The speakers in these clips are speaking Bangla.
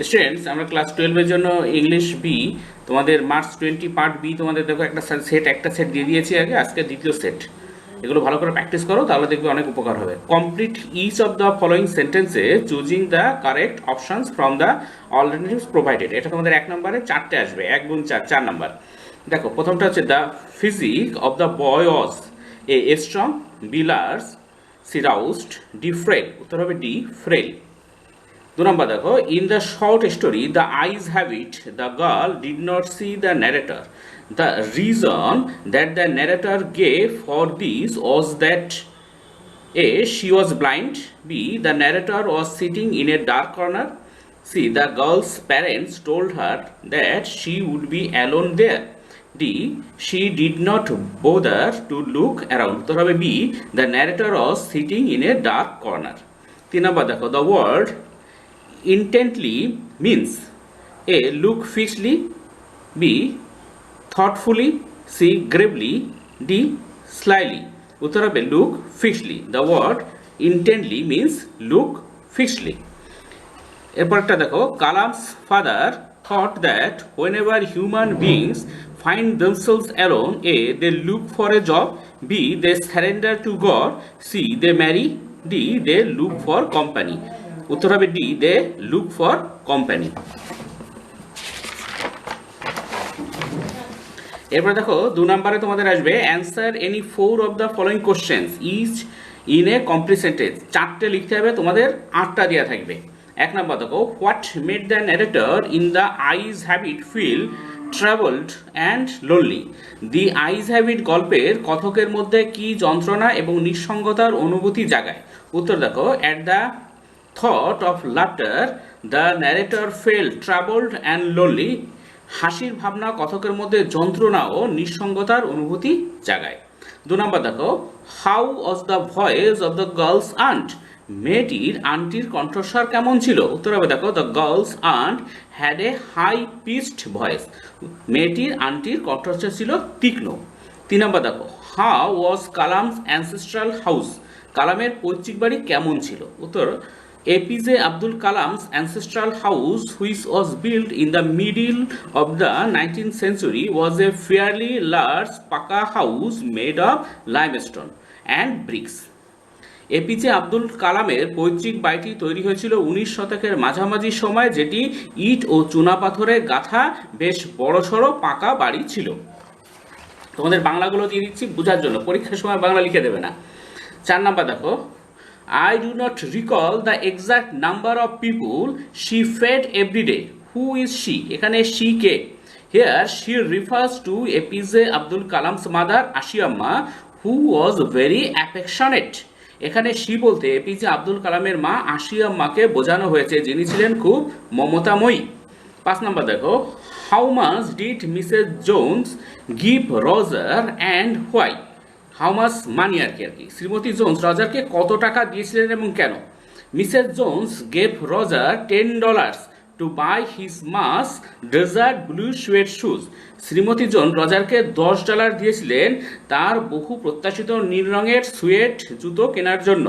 স্টুডেন্টস, আমরা ক্লাস 12 এর জন্য ইংলিশ বি তোমাদের মার্চ 20 পার্ট বি তোমাদের দেখো একটা সেট দিয়ে দিয়েছি আগে, আজকে দ্বিতীয় সেট। এগুলো ভালো করে প্র্যাকটিস করো, তাহলে দেখবে অনেক উপকার হবে। Complete each of the following sentences choosing the correct options from the alternatives provided. এটা তোমাদের 1 নম্বরে 4টে আসবে, 1 গুণ 4 4 নাম্বার। দেখো প্রথমটা হচ্ছে the physique of the boy was a strong, b large, c roused, d frail. উত্তর হবে ডি ফ্রেল। 2 number দেখো, in the short story the eyes have it, the girl did not see the narrator. The reason that the narrator gave for this was that A. She was blind, B. The narrator was sitting in a dark corner, C. The girl's parents told her that she would be alone there, D. She did not bother to look around. উত্তর হবে B. The narrator was sitting in a dark corner. 3 number দেখো, the word intently means A. Look fixedly, B. thoughtfully, C. gravely, D. slyly. উত্তর হবে look fixedly. The word intently means look fixedly. এরপর একটা দেখো, Kalam's father thought that whenever human beings find themselves alone, A. they look for a job, B. they surrender to God, C. they marry, D. they look for company. উত্তর হবে d, they look for company. এরপর দেখো 2 নম্বরে তোমাদের আসবে answer any 4 of the following questions each in a complete sentence. 4টে লিখতে হবে, তোমাদের 8টা দেওয়া থাকবে। 1 নম্বর দেখো, what made the narrator in the eyes have it feel travelled and lonely. The eyes have it গল্পের কথকের মধ্যে কি যন্ত্রণা এবং নিঃসঙ্গতার অনুভূতি জাগায়। উত্তর দেখো, at the thought of laughter the narrator felt troubled and lonely. হাসির ভাবনা কথকের মধ্যে যন্ত্রণা ও নিঃসঙ্গতার অনুভূতি জাগায়। 2 নম্বর দেখো, how was the voice of the girl's aunt. মেয়েটির আন্টির কণ্ঠস্বর কেমন ছিল। উত্তর হবে দেখো, the girl's aunt had a high pitched voice. মেয়েটির আন্টির কণ্ঠস্বর ছিল তীক্ষ্ণ। 3 নম্বর দেখো, how was Kalam's ancestral house. কালামের পৈতৃক বাড়ি কেমন ছিল। উত্তর, APJ Abdul Kalam's ancestral house, which was built in the middle of the 19th century, was a fairly large paka house made of limestone and bricks. APJ Abdul কালামের পৈতৃক বাড়িটি তৈরি হয়েছিল 19 শতকের মাঝামাঝি সময়, যেটি ইট ও চুনাপাথরে গাঁথা বেশ বড়সড় পাকা বাড়ি ছিল। তোমাদের বাংলাগুলো দিয়ে দিচ্ছি বোঝার জন্য, পরীক্ষার সময় বাংলা লিখে দেবে না। 4 নাম্বার দেখো, I do not recall the exact number of people she fed every day. Who is she? এখানে she K? Here she refers to APJ Abdul Kalam's mother Ashiamma, who was very affectionate. এখানে she বলতে APJ আব্দুল কালামের মা আশিয়াম্মাকে বোঝানো হয়েছে, যিনি ছিলেন খুব মমতাময়ী। 5 নম্বর দেখো, how much did Mrs. Jones give Roger and why? How much money আর কি শ্রীমতী জোন্স রজারকে কত টাকা দিয়েছিলেন এবং কেন। Mrs Jones gave Roger $10 to buy his much desired blue suede shoes. Shrimati Jones রজারকে $10 দিয়েছিলেন তার বহু প্রত্যাশিত নীল রঙের সুয়েট জুতো কেনার জন্য।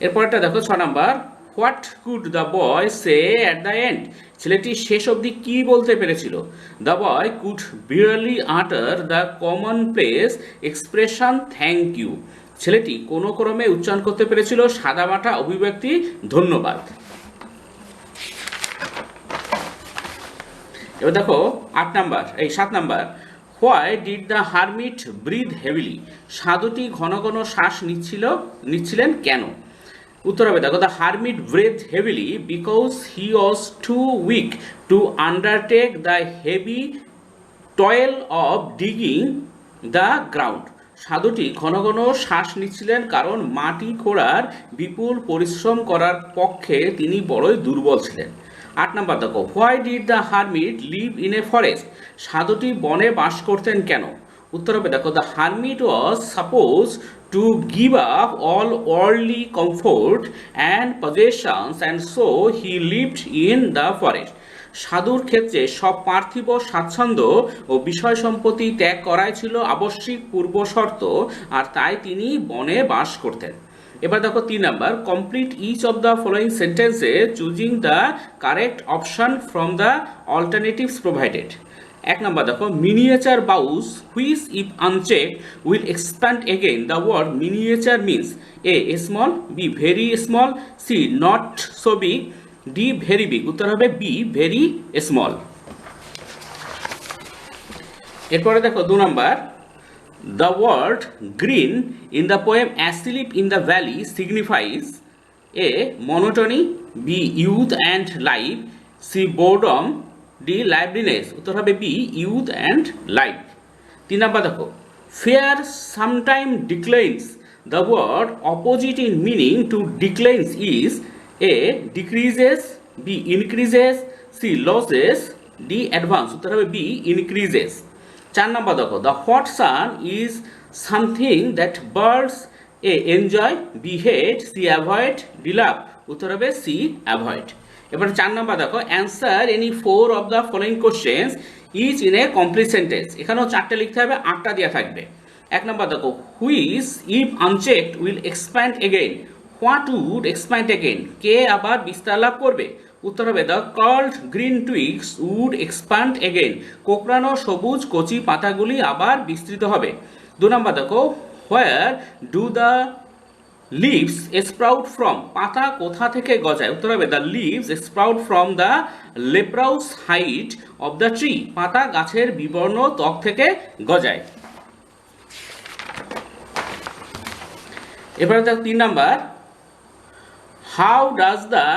এরপরটা দেখো 6 নাম্বার, what could the boy say at the end. ছেলেটি শেষ অবধি কি বলতে পেরেছিল। The boy could barely utter the commonplace expression thank you. ছেলেটি কোনো ক্রমে উচ্চারণ করতে পেরেছিল সাদামাটা অভিব্যক্তি ধন্যবাদ। এবার দেখো 7 number, why did the hermit breathe heavily. সাধুটি ঘন ঘন শ্বাস নিচ্ছিলেন কেন। উত্তর হবে দেখো, the hermit breathed heavily because he was too weak to undertake the heavy toil of digging the ground. সাধুটি ঘন ঘন শ্বাস নিচ্ছিলেন কারণ মাটি খোঁড়ার বিপুল পরিশ্রম করার পক্ষে তিনি বড়ই দুর্বল ছিলেন। 8 নম্বর দেখো, why did the hermit live in a forest. সাধুটি বনে বাস করতেন কেন। উত্তর হবে দেখো, the hermit was suppose to give up all worldly comfort and possessions and so he lived in the forest. সাধুর ক্ষেত্রে সব পার্থিব স্বাচ্ছন্দ্য ও বিষয় সম্পত্তি ত্যাগ করাই ছিল আবশ্যিক পূর্ব শর্ত, আর তাই তিনি বনে বাস করতেন। এবার দেখো 3 number, complete each of the following sentences choosing the correct option from the alternatives provided. 1 number দেখো, miniature boughs which if unchecked will expand again. The word miniature means a small, b very small, c not so big, d very big. উত্তর হবে বি ভেরি স্মল। এরপরে দেখো 2 number, the word green in the poem Asleep in the Valley signifies A. monotony, B. youth and life, C. boredom, D. liveliness। উত্তর হবে B. youth and life। 3 number দেখো, fair sometime declines। the word opposite in meaning to declines is A. decreases, B. increases, C. losses, D. advance। উত্তর হবে B. increases। 4 নাম্বার দেখো, the hot sun is something that birds a enjoy, b hate, c avoid, d love. উত্তর হবে সি অ্যাভয়েড। এবারে 4 নাম্বার দেখো, answer any 4 of the following questions each in a complete sentence. এখানেও 4টে লিখতে হবে, 8টা দেওয়া থাকবে। 1 নাম্বার দেখো, which if unchecked will expand again. What would expand again, কে আবার বিস্তার লাভ করবে। উত্তর হবে the curled green twigs would expand again, কোঁকড়ানো সবুজ কচি পাতাগুলি আবার বিস্তৃত হবে। 2 নাম্বার দেখো, where do the leaves sprout from, পাতা কোথা থেকে গজায়। উত্তর হবে the leaves sprout from the leprous hide of the tree, পাতা গাছের বিবর্ণ ত্বক থেকে গজায়। এবারে দেখো 3 number, how does the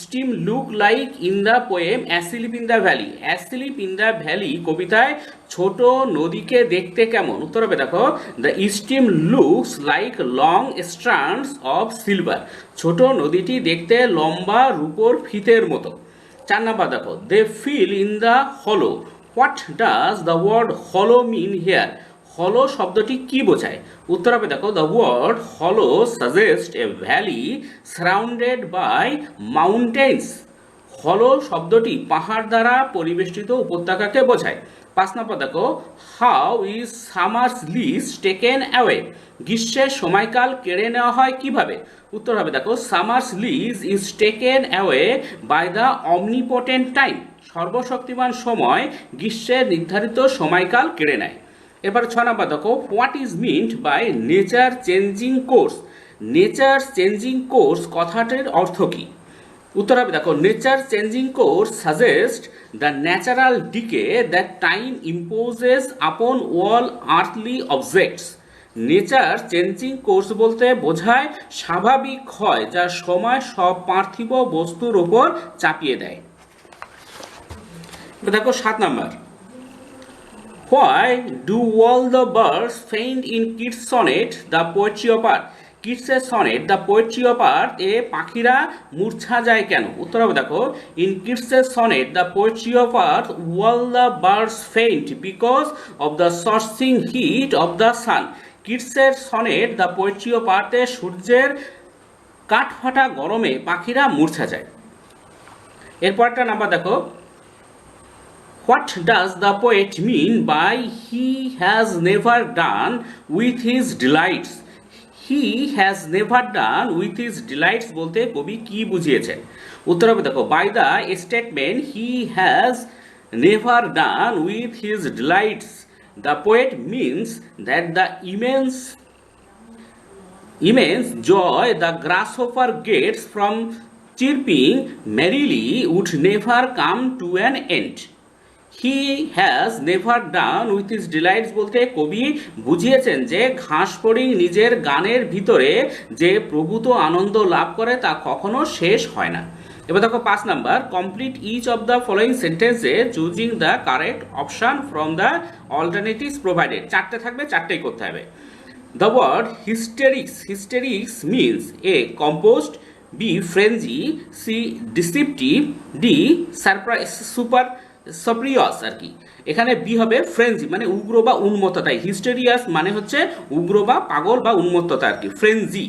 stream look like in the poem Asleep in the Valley? Asleep in the Valley কবিতায় ছোট নদীকে দেখতে কেমন। উত্তর হবে দেখো, the stream looks like long strands of silver, ছোট নদীটি দেখতে লম্বা রূপোর ফিতের মতো। 4 নাম্বার দেখো, they fill in the hollow, what does the word hollow mean here? হলো শব্দটি কি বোঝায়। উত্তর হবে দেখো, দ্য ওয়ার্ড হলো suggest a valley surrounded by mountains, হলো শব্দটি পাহাড় দ্বারা পরিবেষ্টিত উপত্যকাকে বোঝায়। 5 নম্বর দেখো, how is summer's lease taken away, গ্রীষ্মের সময়কাল কেড়ে নেওয়া হয় কিভাবে। উত্তর হবে দেখো, summer's lease is taken away by the omnipotent time, সর্বশক্তিমান সময় গ্রীষ্মের নির্ধারিত সময়কাল কেড়ে নেয়। এবার 6 নাম্বার দেখো, what is meant by nature changing course, nature changing course কথাটির অর্থ কী। উত্তর হবে দেখো, nature changing course suggest the natural decay that time imposes upon all earthly objects, nature changing course বলতে বোঝায় স্বাভাবিক ক্ষয় যা সময় সব পার্থিব বস্তুর ওপর চাপিয়ে দেয়। দেখো 7 number, why do all the birds faint in Keats' sonnet the poetry of art? কিটসের sonnet the poetry of earth এ পাখিরা মূর্ছা যায় কেন। উত্তর হবে দেখো, ইন কিটসের sonnet the poetry of earth all the birds faint because of the scorching heat of the sun। কিটসের সনেট দ্য পোয়েট্রি অফ আর্থে সূর্যের কাঠফাটা গরমে পাখিরা মূর্ছা যায়। এরপরটা নাম্বার দেখো, what does the poet mean by he has never done with his delights? He has never done with his delights বলতে কবি কি বুঝিয়েছেন। উত্তর হবে দেখো, by the statement he has never done with his delights the poet means that the immense joy the grasshopper gets from chirping merrily would never come to an end। He has never done with his delights বলতে কবি বুঝিয়েছেন যে ঘাস ফড়িং নিজের গানের ভিতরে যে প্রভূত আনন্দ লাভ করে তা কখনো শেষ হয় না। এবার দেখো 5 number, complete each of the following sentences choosing the correct option from the alternatives provided. 4টে থাকবে, 4টেই করতে হবে। The word hysterics, hysterics means a compost, b frenzy, c deceptive, d surprise super spurious আর কি। এখানে বি হবে ফ্রেঞ্জি মানে উগ্র বা উন্মত্ততা, হিস্টেরিয়াস মানে হচ্ছে উগ্র বা পাগল বা উন্মত্ততা আর কি, ফ্রেঞ্জি,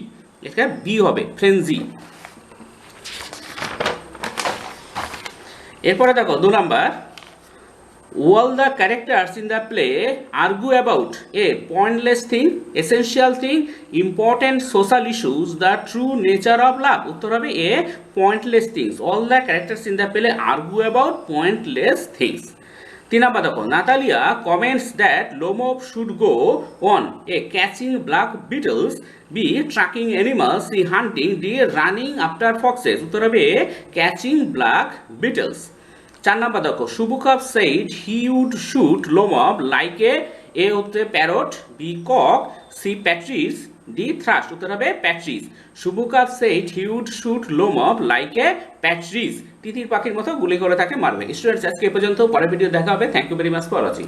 এখানে বি হবে ফ্রেঞ্জি। এরপরে দেখো 2 number, All the characters in the play argue about a pointless thing, essential thing, important social issues, the true nature of love. উত্তর হবে a pointless things. All the characters in the play argue about pointless things. 3 number দেখো, Natalia comments that Lomov should go on a catching black beetles, b tracking animals, c hunting, d running after foxes. উত্তর হবে a catching black beetles. 4 number দেখো, Chubukov said he would shoot Lomov like a হচ্ছে parrot, b cock, c partridge, d thrush. উত্তর হবে partridge. Chubukov said he would shoot Lomov like a partridge. তিতির পাখির মতো গুলি করে তাকে মারবে. স্টুডেন্টস, আজকে এ পর্যন্ত, পরের ভিডিও দেখা হবে. Thank you very much for watching.